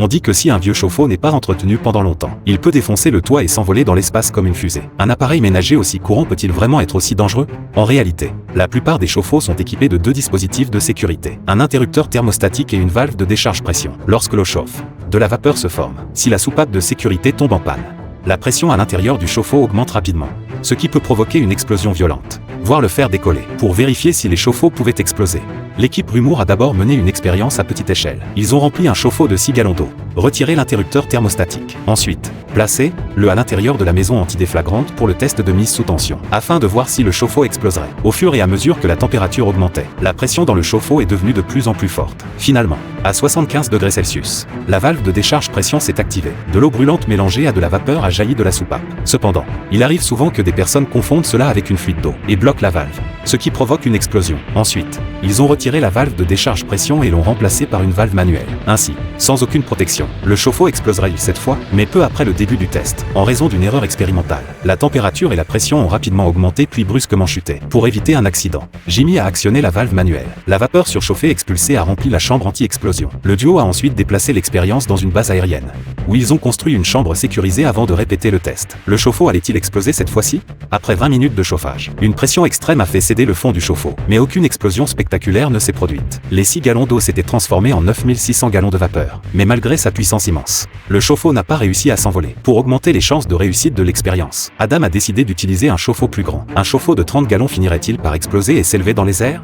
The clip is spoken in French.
On dit que si un vieux chauffe-eau n'est pas entretenu pendant longtemps, il peut défoncer le toit et s'envoler dans l'espace comme une fusée. Un appareil ménager aussi courant peut-il vraiment être aussi dangereux? En réalité, la plupart des chauffe-eau sont équipés de deux dispositifs de sécurité, un interrupteur thermostatique et une valve de décharge pression. Lorsque l'eau chauffe, de la vapeur se forme. Si la soupape de sécurité tombe en panne, la pression à l'intérieur du chauffe-eau augmente rapidement, ce qui peut provoquer une explosion violente, voire le faire décoller. Pour vérifier si les chauffe-eau pouvaient exploser, l'équipe Rumour a d'abord mené une expérience à petite échelle. Ils ont rempli un chauffe-eau de 6 gallons d'eau, retiré l'interrupteur thermostatique. Ensuite, placé-le à l'intérieur de la maison antidéflagrante pour le test de mise sous tension, afin de voir si le chauffe-eau exploserait. Au fur et à mesure que la température augmentait, la pression dans le chauffe-eau est devenue de plus en plus forte. Finalement, à 75 degrés Celsius, la valve de décharge pression s'est activée. De l'eau brûlante mélangée à de la vapeur a jailli de la soupape. Cependant, il arrive souvent que des personnes confondent cela avec une fuite d'eau et bloquent la valve, ce qui provoque une explosion. Ensuite, ils ont retiré la valve de décharge pression et l'ont remplacée par une valve manuelle. Ainsi, sans aucune protection, le chauffe-eau exploserait cette fois, mais peu après le début du test, en raison d'une erreur expérimentale. La température et la pression ont rapidement augmenté puis brusquement chuté. Pour éviter un accident, Jimmy a actionné la valve manuelle. La vapeur surchauffée expulsée a rempli la chambre anti-explosion. Le duo a ensuite déplacé l'expérience dans une base aérienne, où ils ont construit une chambre sécurisée avant de répéter le test. Le chauffe-eau allait-il exploser cette fois-ci? Après 20 minutes de chauffage, une pression extrême a fait céder le fond du chauffe-eau, mais aucune explosion spectaculaire ne s'est produite. Les 6 gallons d'eau s'étaient transformés en 9600 gallons de vapeur, mais malgré sa puissance immense, le chauffe-eau n'a pas réussi à s'envoler. Pour augmenter les chances de réussite de l'expérience, Adam a décidé d'utiliser un chauffe-eau plus grand. Un chauffe-eau de 30 gallons finirait-il par exploser et s'élever dans les airs?